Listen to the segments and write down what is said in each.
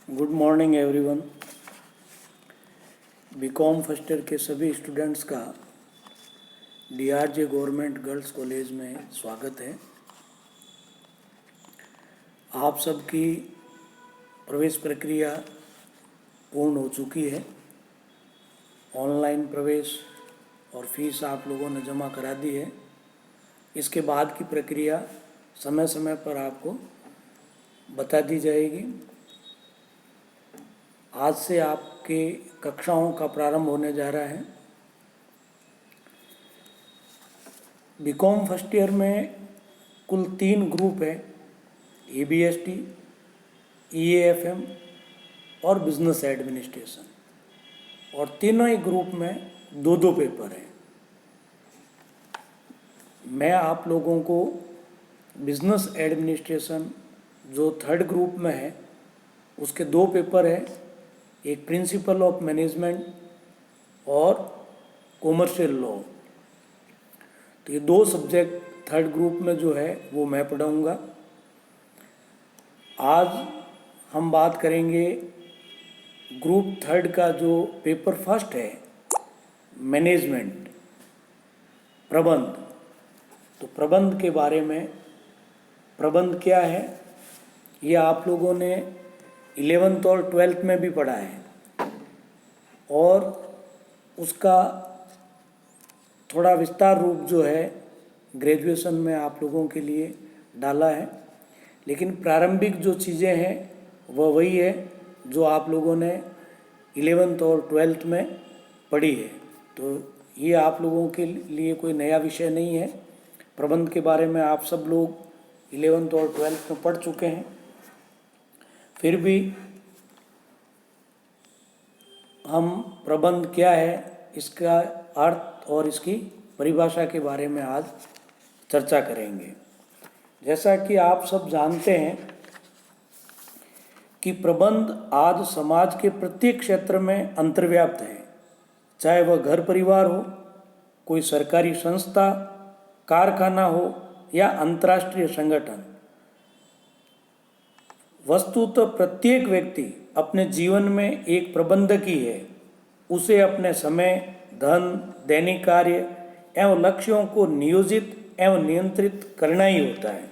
Good morning everyone. BCom first year के सभी students का डीआरजे गवर्नमेंट गर्ल्स कॉलेज में स्वागत है। आप सबकी प्रवेश प्रक्रिया पूर्ण हो चुकी है। ऑनलाइन प्रवेश और फीस आप लोगों ने जमा करा दी है। इसके बाद की प्रक्रिया समय समय पर आपको बता दी जाएगी। आज से आपके कक्षाओं का प्रारंभ होने जा रहा है। बीकॉम फर्स्ट ईयर में कुल 3 ग्रुप है, EBST, EAFM और बिजनेस एडमिनिस्ट्रेशन, और तीनों ही ग्रुप में 2-2 पेपर हैं। मैं आप लोगों को बिजनेस एडमिनिस्ट्रेशन जो 3rd ग्रुप में है उसके 2 पेपर हैं, एक प्रिंसिपल ऑफ मैनेजमेंट और कॉमर्शियल लॉ। तो ये 2 सब्जेक्ट 3rd ग्रुप में जो है वो मैं पढ़ाऊँगा। आज हम बात करेंगे ग्रुप 3rd का जो पेपर फर्स्ट है, मैनेजमेंट, प्रबंध। तो प्रबंध के बारे में, प्रबंध क्या है ये आप लोगों ने 11th और 12th में भी पढ़ा है, और उसका थोड़ा विस्तार रूप जो है ग्रेजुएशन में आप लोगों के लिए डाला है। लेकिन प्रारंभिक जो चीज़ें हैं वह वही है जो आप लोगों ने 11th और 12th में पढ़ी है। तो ये आप लोगों के लिए कोई नया विषय नहीं है। प्रबंध के बारे में आप सब लोग 11th और 12th में पढ़ चुके हैं। फिर भी हम प्रबंध क्या है, इसका अर्थ और इसकी परिभाषा के बारे में आज चर्चा करेंगे। जैसा कि आप सब जानते हैं कि प्रबंध आज समाज के प्रत्येक क्षेत्र में अंतर्व्याप्त है, चाहे वह घर परिवार हो, कोई सरकारी संस्था, कारखाना हो या अंतर्राष्ट्रीय संगठन। वस्तुतः प्रत्येक व्यक्ति अपने जीवन में एक प्रबंधक ही है। उसे अपने समय, धन, दैनिक कार्य एवं लक्ष्यों को नियोजित एवं नियंत्रित करना ही होता है।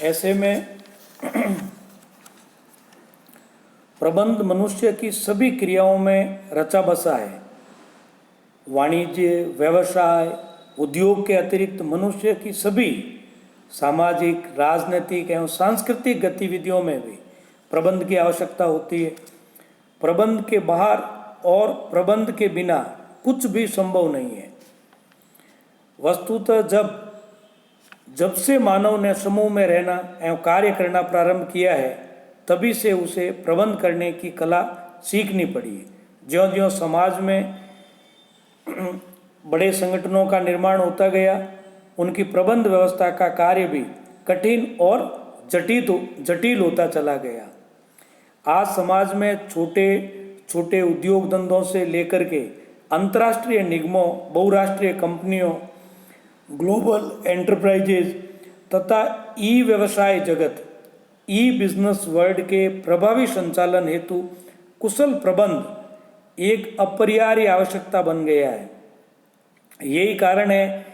ऐसे में प्रबंध मनुष्य की सभी क्रियाओं में रचा बसा है। वाणिज्य, व्यवसाय, उद्योग के अतिरिक्त मनुष्य की सभी सामाजिक, राजनीतिक एवं सांस्कृतिक गतिविधियों में भी प्रबंध की आवश्यकता होती है। प्रबंध के बाहर और प्रबंध के बिना कुछ भी संभव नहीं है। वस्तुतः जब से मानव ने समूह में रहना एवं कार्य करना प्रारंभ किया है, तभी से उसे प्रबंध करने की कला सीखनी पड़ी है। ज्यों ज्यों समाज में बड़े संगठनों का निर्माण होता गया, उनकी प्रबंध व्यवस्था का कार्य भी कठिन और जटिल होता चला गया। आज समाज में छोटे छोटे उद्योग धंधों से लेकर के अंतर्राष्ट्रीय निगमों, बहुराष्ट्रीय कंपनियों, ग्लोबल एंटरप्राइजेज तथा ई व्यवसाय जगत, ई बिजनेस वर्ल्ड के प्रभावी संचालन हेतु कुशल प्रबंध एक अपरिहार्य आवश्यकता बन गया है। यही कारण है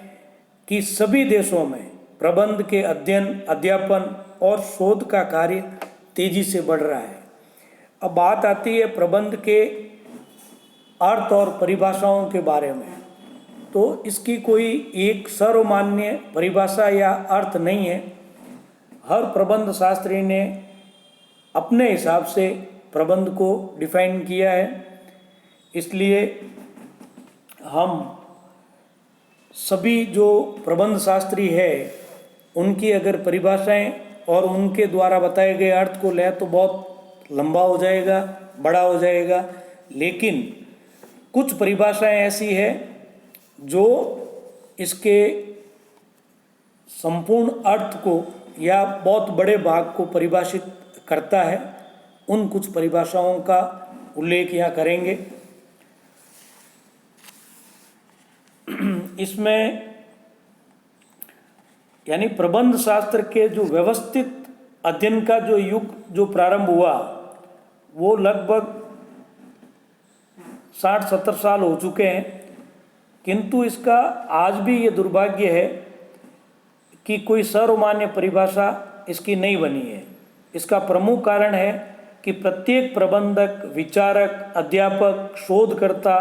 कि सभी देशों में प्रबंध के अध्ययन, अध्यापन और शोध का कार्य तेजी से बढ़ रहा है। अब बात आती है प्रबंध के अर्थ और परिभाषाओं के बारे में। तो इसकी कोई एक सर्वमान्य परिभाषा या अर्थ नहीं है। हर प्रबंध शास्त्री ने अपने हिसाब से प्रबंध को डिफाइन किया है। इसलिए हम सभी जो प्रबंध शास्त्री है उनकी अगर परिभाषाएं और उनके द्वारा बताए गए अर्थ को लें तो बहुत लंबा हो जाएगा, बड़ा हो जाएगा। लेकिन कुछ परिभाषाएं ऐसी है जो इसके संपूर्ण अर्थ को या बहुत बड़े भाग को परिभाषित करता है। उन कुछ परिभाषाओं का उल्लेख यहाँ करेंगे। इसमें यानी प्रबंध शास्त्र के जो व्यवस्थित अध्ययन का जो युग जो प्रारंभ हुआ वो लगभग 60-70 साल हो चुके हैं, किंतु इसका आज भी ये दुर्भाग्य है कि कोई सर्वमान्य परिभाषा इसकी नहीं बनी है। इसका प्रमुख कारण है कि प्रत्येक प्रबंधक, विचारक, अध्यापक, शोधकर्ता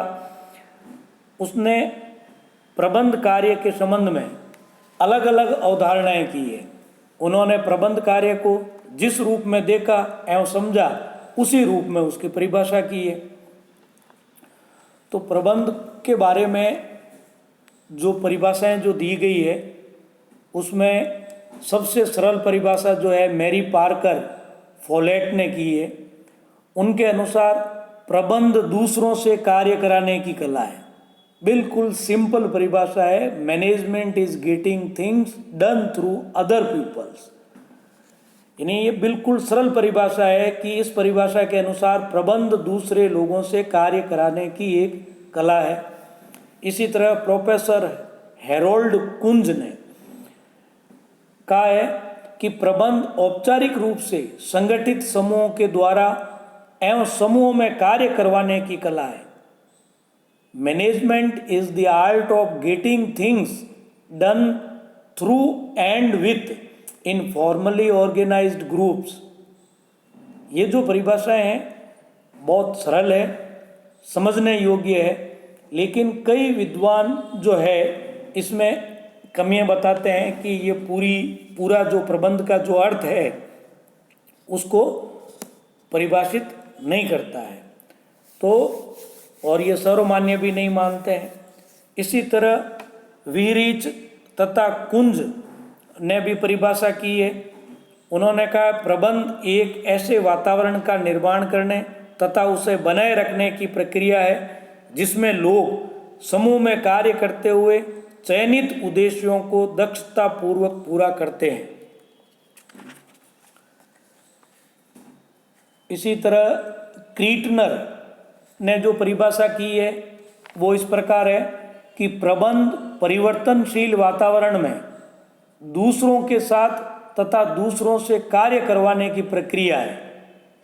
उसने प्रबंध कार्य के संबंध में अलग अलग अवधारणाएं की है। उन्होंने प्रबंध कार्य को जिस रूप में देखा एवं समझा उसी रूप में उसकी परिभाषा की है। तो प्रबंध के बारे में जो परिभाषाएं जो दी गई है उसमें सबसे सरल परिभाषा जो है मैरी पार्कर फोलेट ने की है। उनके अनुसार प्रबंध दूसरों से कार्य कराने की कला है। बिल्कुल सिंपल परिभाषा है, management is getting things done through other peoples. यानी ये बिल्कुल सरल परिभाषा है कि इस परिभाषा के अनुसार प्रबंध दूसरे लोगों से कार्य कराने की एक कला है। इसी तरह प्रोफेसर हैरोल्ड कुंज ने कहा है कि प्रबंध औपचारिक रूप से संगठित समूहों के द्वारा एवं समूहों में कार्य करवाने की कला है। Management is the art of getting things done through and with in formally organised groups. ये जो परिभाषाएं हैं बहुत सरल है, समझने योग्य है, लेकिन कई विद्वान जो है इसमें कमियां बताते हैं कि ये पूरा जो प्रबंध का जो अर्थ है उसको परिभाषित नहीं करता है। तो और ये सर्वमान्य भी नहीं मानते हैं। इसी तरह विहरीच तथा कुंज ने भी परिभाषा की है। उन्होंने कहा प्रबंध एक ऐसे वातावरण का निर्माण करने तथा उसे बनाए रखने की प्रक्रिया है जिसमें लोग समूह में कार्य करते हुए चयनित उद्देश्यों को दक्षतापूर्वक पूरा करते हैं। इसी तरह क्रीटनर ने जो परिभाषा की है वो इस प्रकार है कि प्रबंध परिवर्तनशील वातावरण में दूसरों के साथ तथा दूसरों से कार्य करवाने की प्रक्रिया है।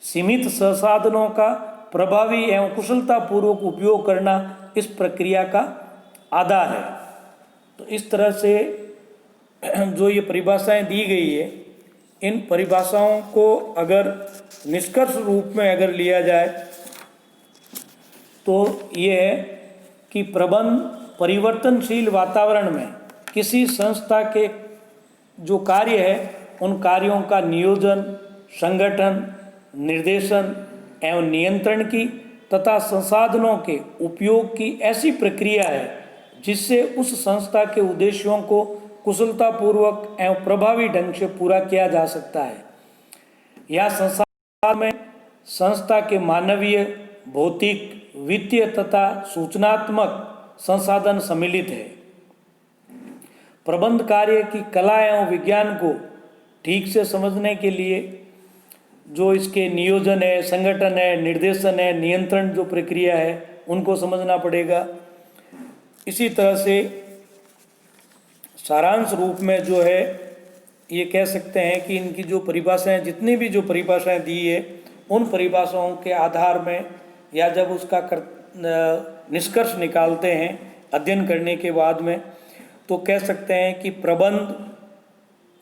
सीमित संसाधनों का प्रभावी एवं कुशलतापूर्वक उपयोग करना इस प्रक्रिया का आधार है। तो इस तरह से जो ये परिभाषाएं दी गई है, इन परिभाषाओं को अगर निष्कर्ष रूप में अगर लिया जाए तो ये है कि प्रबंध परिवर्तनशील वातावरण में किसी संस्था के जो कार्य है उन कार्यों का नियोजन, संगठन, निर्देशन एवं नियंत्रण की तथा संसाधनों के उपयोग की ऐसी प्रक्रिया है जिससे उस संस्था के उद्देश्यों को कुशलतापूर्वक एवं प्रभावी ढंग से पूरा किया जा सकता है। यह संस्था में संस्था के मानवीय, भौतिक, वित्तीय तथा सूचनात्मक संसाधन सम्मिलित है। प्रबंध कार्य की कला एवं विज्ञान को ठीक से समझने के लिए जो इसके नियोजन है, संगठन है, निर्देशन है, नियंत्रण जो प्रक्रिया है उनको समझना पड़ेगा। इसी तरह से सारांश रूप में जो है ये कह सकते हैं कि इनकी जो परिभाषाएं, जितनी भी जो परिभाषाएं दी है उन परिभाषाओं के आधार में या जब उसका निष्कर्ष निकालते हैं अध्ययन करने के बाद में, तो कह सकते हैं कि प्रबंध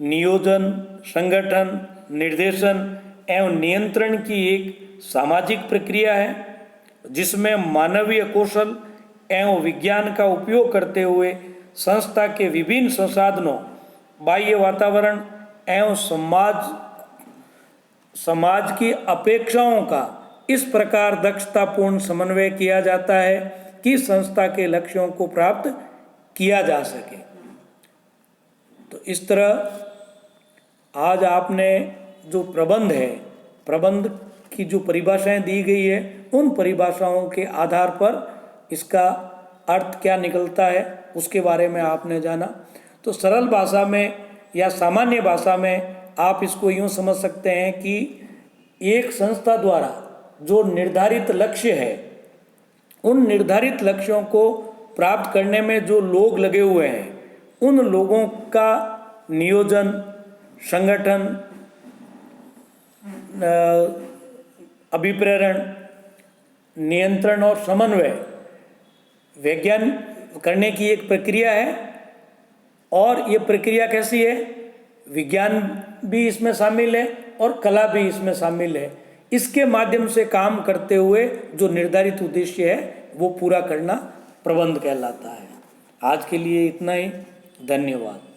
नियोजन, संगठन, निर्देशन एवं नियंत्रण की एक सामाजिक प्रक्रिया है जिसमें मानवीय कौशल एवं विज्ञान का उपयोग करते हुए संस्था के विभिन्न संसाधनों, बाह्य वातावरण एवं समाज की अपेक्षाओं का इस प्रकार दक्षतापूर्ण समन्वय किया जाता है कि संस्था के लक्ष्यों को प्राप्त किया जा सके। तो इस तरह आज आपने जो प्रबंध है, प्रबंध की जो परिभाषाएं दी गई है उन परिभाषाओं के आधार पर इसका अर्थ क्या निकलता है उसके बारे में आपने जाना। तो सरल भाषा में या सामान्य भाषा में आप इसको यूँ समझ सकते हैं कि एक संस्था द्वारा जो निर्धारित लक्ष्य है उन निर्धारित लक्ष्यों को प्राप्त करने में जो लोग लगे हुए हैं उन लोगों का नियोजन, संगठन, अभिप्रेरण, नियंत्रण और समन्वय विज्ञान करने की एक प्रक्रिया है। और ये प्रक्रिया कैसी है? विज्ञान भी इसमें शामिल है और कला भी इसमें शामिल है। इसके माध्यम से काम करते हुए जो निर्धारित उद्देश्य है वो पूरा करना प्रबंध कहलाता है। आज के लिए इतना ही। धन्यवाद।